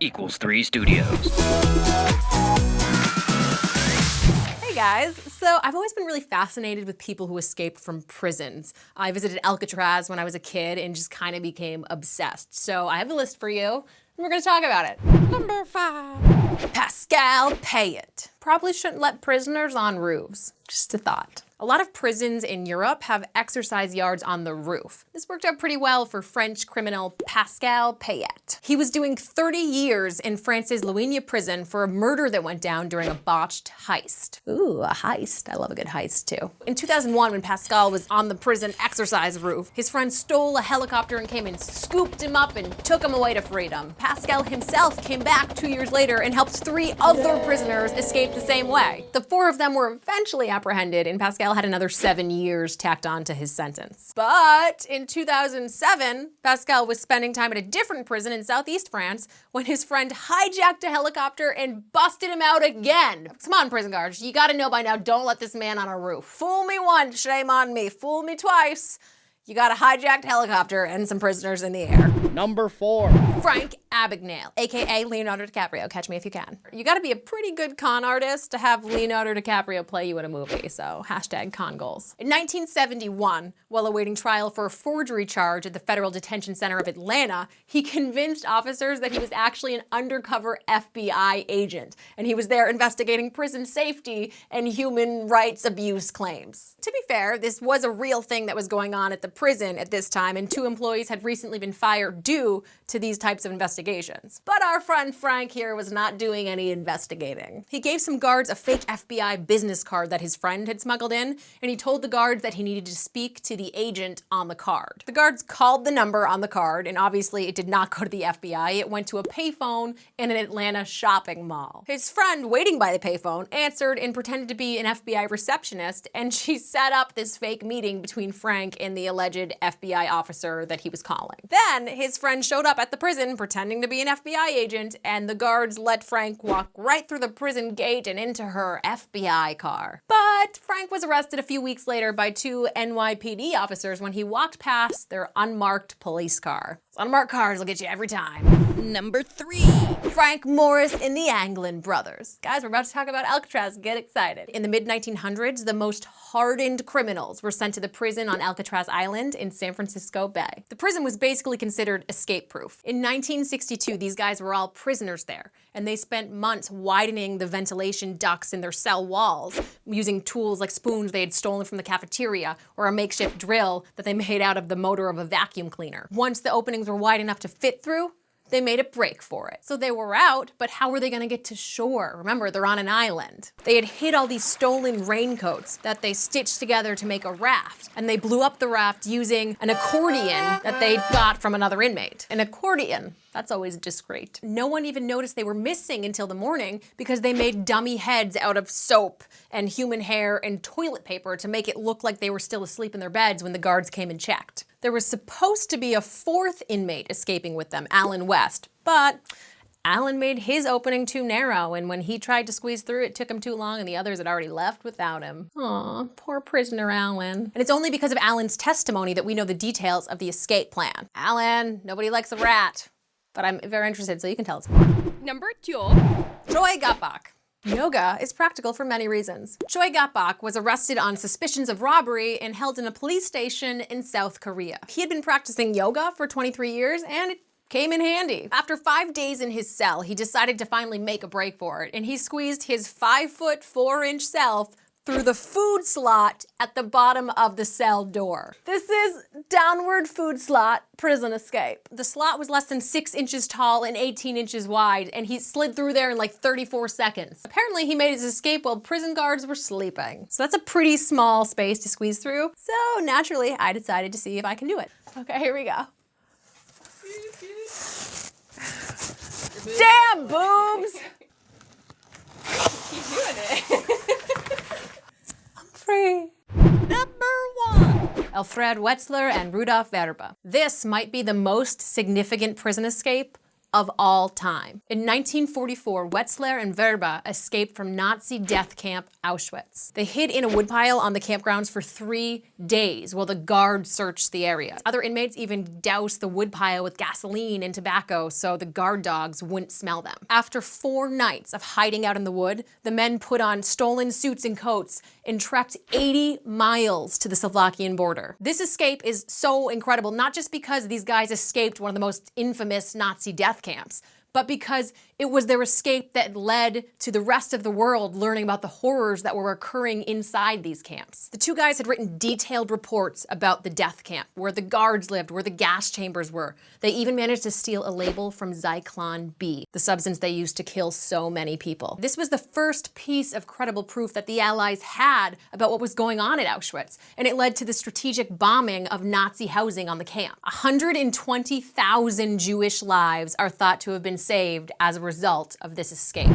3 Studios. Hey guys, so I've always been really fascinated with people who escaped from prisons. I visited Alcatraz when I was a kid and just kind of became obsessed. So I have a list for you, and we're gonna talk about it. Number 5. Pascal Payet. Probably shouldn't let prisoners on roofs. Just a thought. A lot of prisons in Europe have exercise yards on the roof. This worked out pretty well for French criminal Pascal Payet. He was doing 30 years in France's Loigny prison for a murder that went down during a botched heist. Ooh, a heist. I love a good heist too. In 2001, when Pascal was on the prison exercise roof, his friend stole a helicopter and came and scooped him up and took him away to freedom. Pascal himself came back 2 years later and helped 3 other prisoners escape the same way. The 4 of them were eventually apprehended, and Pascal had another 7 years tacked on to his sentence. But in 2007, Pascal was spending time at a different prison in southeast France when his friend hijacked a helicopter and busted him out again. Come on, prison guards, you gotta know by now, don't let this man on a roof. Fool me once, shame on me. Fool me twice. You got a hijacked helicopter and some prisoners in the air. Number 4. Frank Abagnale, aka Leonardo DiCaprio. Catch me if you can. You gotta be a pretty good con artist to have Leonardo DiCaprio play you in a movie, so hashtag con goals. In 1971, while awaiting trial for a forgery charge at the Federal Detention Center of Atlanta, he convinced officers that he was actually an undercover FBI agent, and he was there investigating prison safety and human rights abuse claims. To be fair, this was a real thing that was going on at the prison at this time, and 2 employees had recently been fired due to these types of investigations. But our friend Frank here was not doing any investigating. He gave some guards a fake FBI business card that his friend had smuggled in, and he told the guards that he needed to speak to the agent on the card. The guards called the number on the card, and obviously it did not go to the FBI. It went to a payphone in an Atlanta shopping mall. His friend, waiting by the payphone, answered and pretended to be an FBI receptionist, and she set up this fake meeting between Frank and the alleged FBI officer that he was calling. Then his friend showed up at the prison pretending to be an FBI agent, and the guards let Frank walk right through the prison gate and into her FBI car. But Frank was arrested a few weeks later by 2 NYPD officers when he walked past their unmarked police car. Unmarked cars will get you every time. Number 3. Frank Morris and the Anglin brothers. Guys, we're about to talk about Alcatraz. Get excited. In the mid-1900s, the most hardened criminals were sent to the prison on Alcatraz Island in San Francisco Bay. The prison was basically considered escape-proof. In 1962, these guys were all prisoners there, and they spent months widening the ventilation ducts in their cell walls, using tools like spoons they had stolen from the cafeteria or a makeshift drill that they made out of the motor of a vacuum cleaner. Once the openings were wide enough to fit through, they made a break for it. So they were out, but how were they gonna get to shore? Remember, they're on an island. They had hid all these stolen raincoats that they stitched together to make a raft, and they blew up the raft using an accordion that they got from another inmate. An accordion. That's always discreet. No one even noticed they were missing until the morning because they made dummy heads out of soap and human hair and toilet paper to make it look like they were still asleep in their beds when the guards came and checked. There was supposed to be a 4th inmate escaping with them, Alan West, but Alan made his opening too narrow, and when he tried to squeeze through, it took him too long and the others had already left without him. Aw, poor prisoner Alan. And it's only because of Alan's testimony that we know the details of the escape plan. Alan, nobody likes a rat. But I'm very interested, so you can tell us more. Number 2. Choi Gappak. Yoga is practical for many reasons. Choi Gappak was arrested on suspicions of robbery and held in a police station in South Korea. He had been practicing yoga for 23 years, and it came in handy. After 5 days in his cell, he decided to finally make a break for it, and he squeezed his 5'4" self through the food slot at the bottom of the cell door. This is downward food slot prison escape. The slot was less than 6 inches tall and 18 inches wide, and he slid through there in like 34 seconds. Apparently he made his escape while prison guards were sleeping. So that's a pretty small space to squeeze through. So naturally, I decided to see if I can do it. Okay, here we go. Damn, boobs! Keep doing it. Free. Number 1. Alfred Wetzler and Rudolph. This might be the most significant prison escape of all time. In 1944, Wetzler and Rudolph escaped from Nazi death camp Auschwitz. They hid in a woodpile on the campgrounds for 3 days while the guards searched the area. Other inmates even doused the woodpile with gasoline and tobacco so the guard dogs wouldn't smell them. After 4 nights of hiding out in the wood, the men put on stolen suits and coats and trekked 80 miles to the Slovakian border. This escape is so incredible, not just because these guys escaped one of the most infamous Nazi death camps, but because it was their escape that led to the rest of the world learning about the horrors that were occurring inside these camps. The 2 guys had written detailed reports about the death camp, where the guards lived, where the gas chambers were. They even managed to steal a label from Zyklon B, the substance they used to kill so many people. This was the first piece of credible proof that the Allies had about what was going on at Auschwitz, and it led to the strategic bombing of Nazi housing on the camp. 120,000 Jewish lives are thought to have been saved as a result of this escape.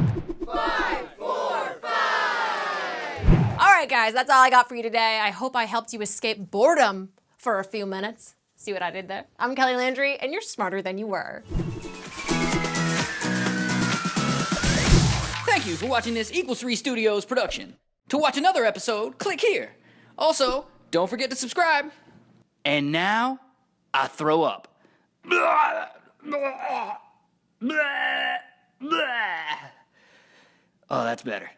5, 4, 5. All right, guys, that's all I got for you today. I hope I helped you escape boredom for a few minutes. See what I did there? I'm Kelly Landry, and you're smarter than you were. Thank you for watching this Equals 3 Studios production. To watch another episode, click here. Also, don't forget to subscribe. And now, I throw up. Oh, that's better.